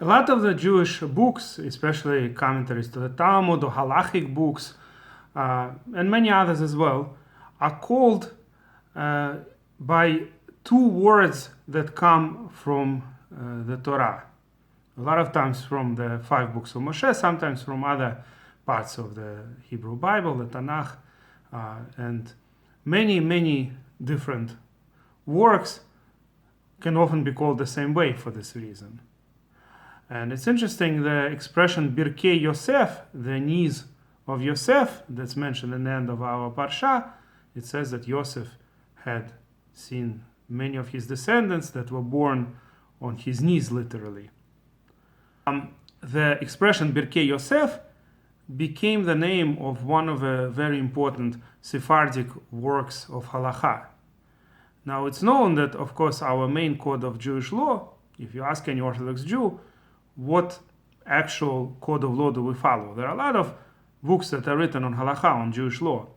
A lot of the Jewish books, especially commentaries to the Talmud or halachic books, and many others as well, are called by two words that come from the Torah. A lot of times from the 5 books of Moshe, sometimes from other parts of the Hebrew Bible, the Tanakh, and many different works can often be called the same way for this reason. And it's interesting, the expression Birke Yosef, the knees of Yosef, that's mentioned in the end of our Parsha. It says that Yosef had seen many of his descendants that were born on his knees, literally. The expression Birke Yosef became the name of one of the very important Sephardic works of halacha. Now, it's known that, of course, our main code of Jewish law, if you ask any Orthodox Jew, what actual code of law do we follow? There are a lot of books that are written on halacha, on Jewish law.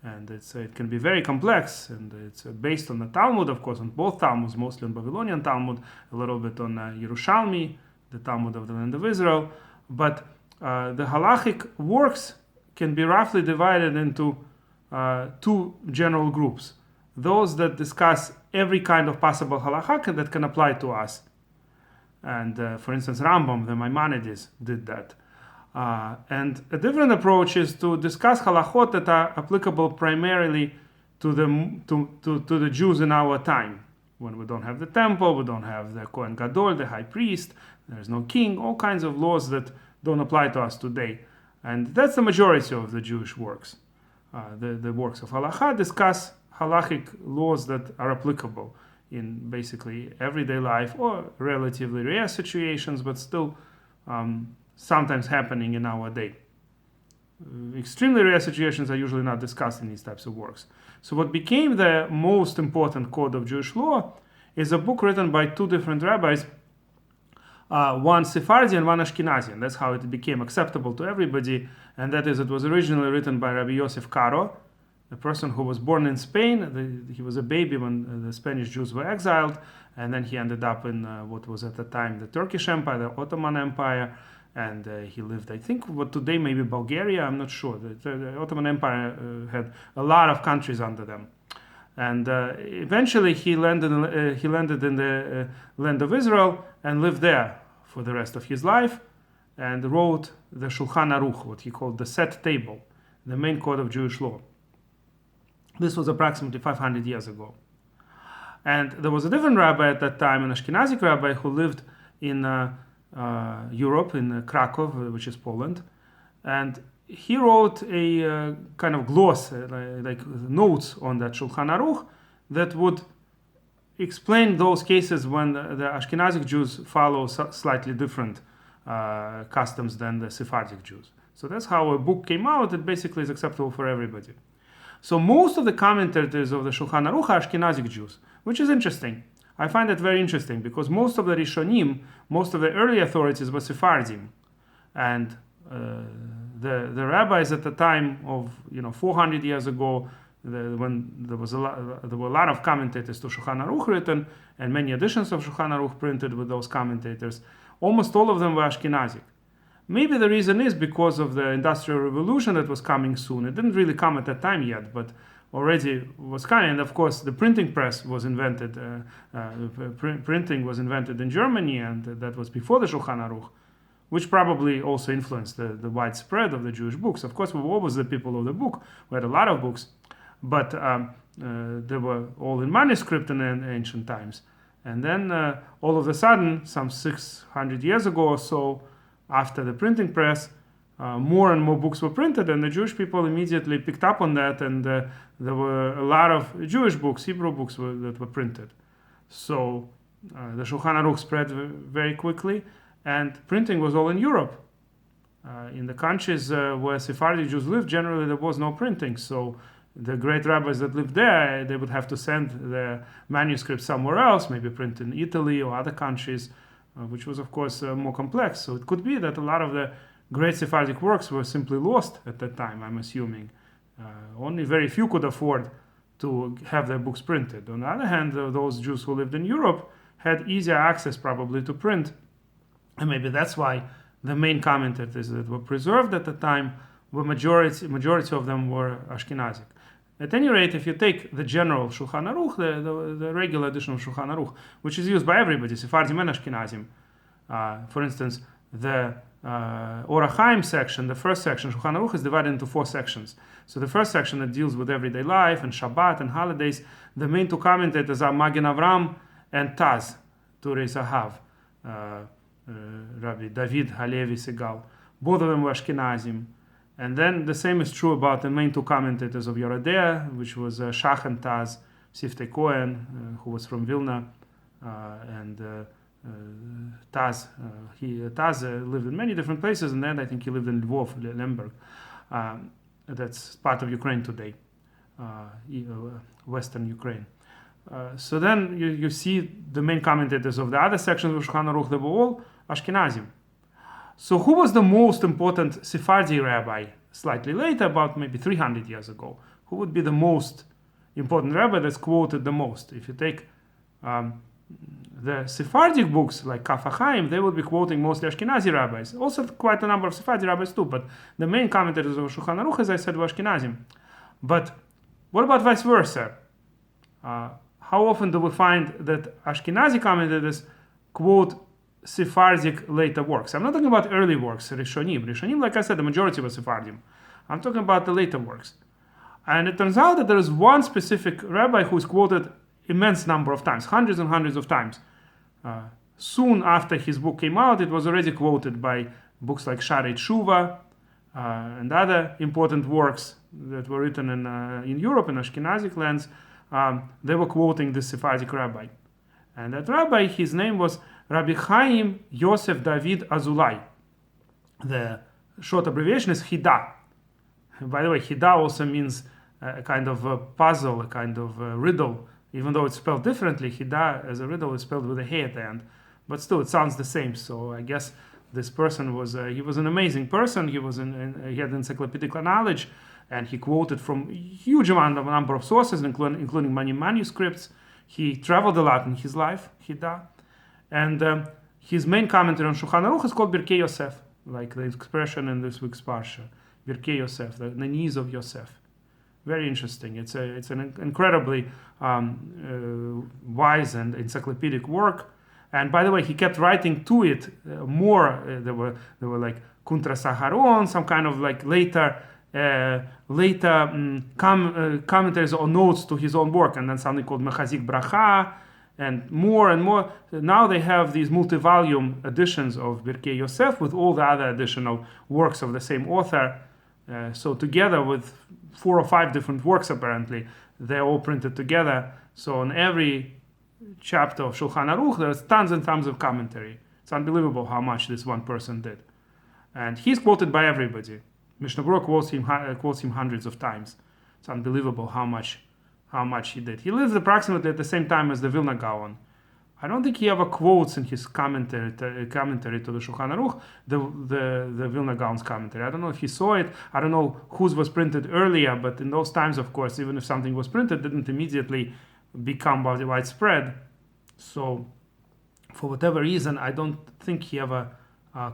And it can be very complex, and it's based on the Talmud, of course, on both Talmuds, mostly on Babylonian Talmud, a little bit on Yerushalmi, the Talmud of the land of Israel. But the halachic works can be roughly divided into 2 general groups. Those that discuss every kind of possible halakha that can apply to us. And for instance, Rambam, the Maimonides, did that. And a different approach is to discuss halachot that are applicable primarily to the Jews in our time, when we don't have the temple, we don't have the Kohen Gadol, the high priest, there's no king, all kinds of laws that don't apply to us today. And that's the majority of the Jewish works. The works of halacha discuss halachic laws that are applicable in basically everyday life or relatively rare situations, but still sometimes happening in our day. Extremely rare situations are usually not discussed in these types of works. So what became the most important code of Jewish law is a book written by 2 different rabbis, one Sephardi and one Ashkenazi. And that's how it became acceptable to everybody. And that is, it was originally written by Rabbi Yosef Karo, a person who was born in Spain. He was a baby when the Spanish Jews were exiled, and then he ended up in what was at the time the Turkish Empire, the Ottoman Empire, and he lived, I think, what today may be Bulgaria, I'm not sure. The Ottoman Empire had a lot of countries under them. And eventually he landed in the land of Israel and lived there for the rest of his life, and wrote the Shulchan Aruch, what he called the set table, the main code of Jewish law. This was approximately 500 years ago. And there was a different rabbi at that time, an Ashkenazi rabbi, who lived in Europe, in Krakow, which is Poland. And he wrote a kind of gloss, like notes on that Shulchan Aruch, that would explain those cases when the Ashkenazic Jews follow slightly different customs than the Sephardic Jews. So that's how a book came out that basically is acceptable for everybody. So most of the commentators of the Shulchan Aruch are Ashkenazic Jews, which is interesting. I find that very interesting because most of the Rishonim, most of the early authorities were Sephardim. And the rabbis at the time of 400 years ago, when there were a lot of commentators to Shulchan Aruch written, and many editions of Shulchan Aruch printed with those commentators, almost all of them were Ashkenazic. Maybe the reason is because of the Industrial Revolution that was coming soon. It didn't really come at that time yet, but already was coming. And of course, the printing press was invented. Printing was invented in Germany, and that was before the Shulchan Aruch, which probably also influenced the widespread of the Jewish books. Of course, we were always the people of the book. We had a lot of books, but they were all in manuscript in ancient times. And then all of a sudden, some 600 years ago or so, after the printing press, more and more books were printed, and the Jewish people immediately picked up on that, and there were a lot of Jewish books, Hebrew books that were printed. So the Shulchan Aruch spread very quickly, and printing was all in Europe. In the countries where Sephardi Jews lived, generally there was no printing, so the great rabbis that lived there, they would have to send their manuscripts somewhere else, maybe print in Italy or other countries, which was, of course, more complex. So it could be that a lot of the great Sephardic works were simply lost at that time, I'm assuming. Only very few could afford to have their books printed. On the other hand, those Jews who lived in Europe had easier access probably to print, And maybe that's why the main commentators that were preserved at the time were majority of them were Ashkenazic. At any rate, if you take the general Shulchan Aruch, the regular edition of Shulchan Aruch, which is used by everybody, Sephardim and Ashkenazim, for instance, the Orach Chaim section, the first section, Shulchan Aruch, is divided into 4 sections. So the first section that deals with everyday life and Shabbat and holidays, the main 2 commentators are Magen Avram and Taz, Turei Zahav, Rabbi David Halevi Segal. Both of them were Ashkenazim. And then the same is true about the main 2 commentators of Yoredea, which was Shach and Taz, Siftei Cohen, who was from Vilna, and Taz. Taz lived in many different places, and then I think he lived in Lvov, Lemberg. That's part of Ukraine today, Western Ukraine. So then you see the main commentators of the other sections of Shulchan Aruch, they were all Ashkenazim. So who was the most important Sephardi rabbi slightly later, about maybe 300 years ago? Who would be the most important rabbi that's quoted the most? If you take the Sephardic books like Kaf HaChaim, they would be quoting mostly Ashkenazi rabbis. Also quite a number of Sephardi rabbis too, but the main commentators of Shulchan Aruch, as I said, were Ashkenazim. But what about vice versa? How often do we find that Ashkenazi commentators quote Sephardic later works? I'm not talking about early works, Rishonim. Rishonim, like I said, the majority was Sephardim. I'm talking about the later works. And it turns out that there is one specific rabbi who is quoted immense number of times, hundreds and hundreds of times. Soon after his book came out, it was already quoted by books like Sharei Tshuva and other important works that were written in Europe, in Ashkenazic lands. They were quoting this Sephardic rabbi. And that rabbi, his name was Rabbi Chaim Yosef David Azulai. The short abbreviation is Chida. By the way, Chida also means a kind of a puzzle, a kind of a riddle. Even though it's spelled differently, Chida as a riddle is spelled with a hey at the end. But still, it sounds the same. So I guess this person was he was an amazing person. He had encyclopedic knowledge, and he quoted from a huge number of sources, including many manuscripts. He traveled a lot in his life, Chida. And his main commentary on Shulchan Aruch is called Birke Yosef, like the expression in this week's Parsha. Birke Yosef, the knees of Yosef. Very interesting. It's an incredibly wise and encyclopedic work. And by the way, he kept writing to it more. There were like Kuntra Saharon, some kind of like later commentaries or notes to his own work, and then something called Mechazik Bracha, and more. Now they have these multi-volume editions of Birke Yosef with all the other additional works of the same author. So together with 4 or 5 different works, apparently, they're all printed together. So on every chapter of Shulchan Aruch, there's tons and tons of commentary. It's unbelievable how much this one person did. And he's quoted by everybody. Mishnah Berurah quotes him hundreds of times. It's unbelievable how much he did. He lived approximately at the same time as the Vilna Gaon. I don't think he ever quotes in his commentary to the Shulchan Aruch the Vilna Gaon's commentary. I don't know if he saw it. I don't know whose was printed earlier, but in those times, of course, even if something was printed, it didn't immediately become widespread. So, for whatever reason, I don't think he ever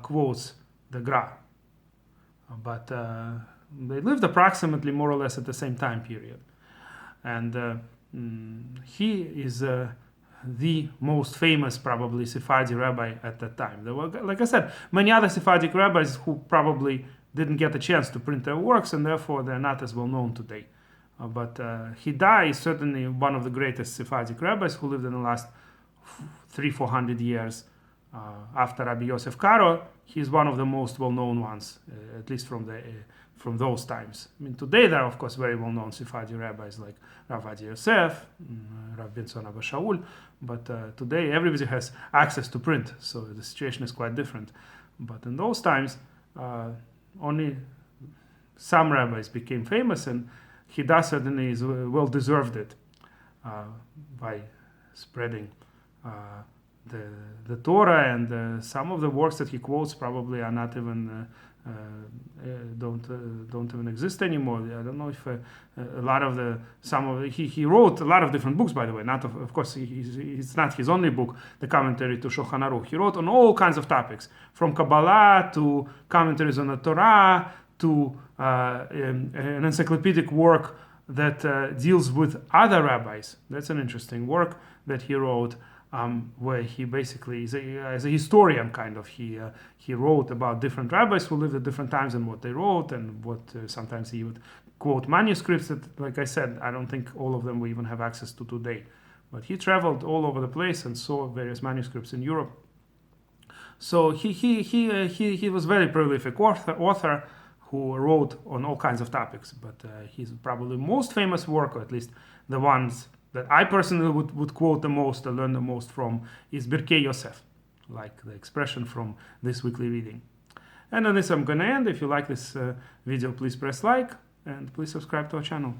quotes the Gra. But they lived approximately more or less at the same time period. And he is the most famous, probably, Sephardi rabbi at that time. There were, like I said, many other Sephardic rabbis who probably didn't get a chance to print their works, and therefore they're not as well known today. But Chida is certainly one of the greatest Sephardic rabbis who lived in the last 300-400 years. After Rabbi Yosef Karo, he's one of the most well-known ones, at least from those times. I mean, today there are, of course, very well-known Sephardi rabbis like Rav Birke Yosef, Rav Benson Abba Shaul, but today everybody has access to print, so the situation is quite different. But in those times, only some rabbis became famous, and Chida certainly is well-deserved it by spreading the Torah, and some of the works that he quotes probably are not even don't even exist anymore. I don't know if a lot of he wrote a lot of different books, by the way. Not of course it's not his only book, the commentary to Shulchan Aruch. He wrote on all kinds of topics, from Kabbalah to commentaries on the Torah to an encyclopedic work that deals with other rabbis. That's an interesting work that he wrote. Where he basically as a historian kind of he wrote about different rabbis who lived at different times and what they wrote, and what sometimes he would quote manuscripts that, like I said, I don't think all of them we even have access to today, but he traveled all over the place and saw various manuscripts in Europe. So he was very prolific author who wrote on all kinds of topics, but his probably most famous work, or at least the ones that I personally would quote the most or learn the most from, is Birke Yosef, like the expression from this weekly reading. And on this I'm going to end. If you like this video, please press like and please subscribe to our channel.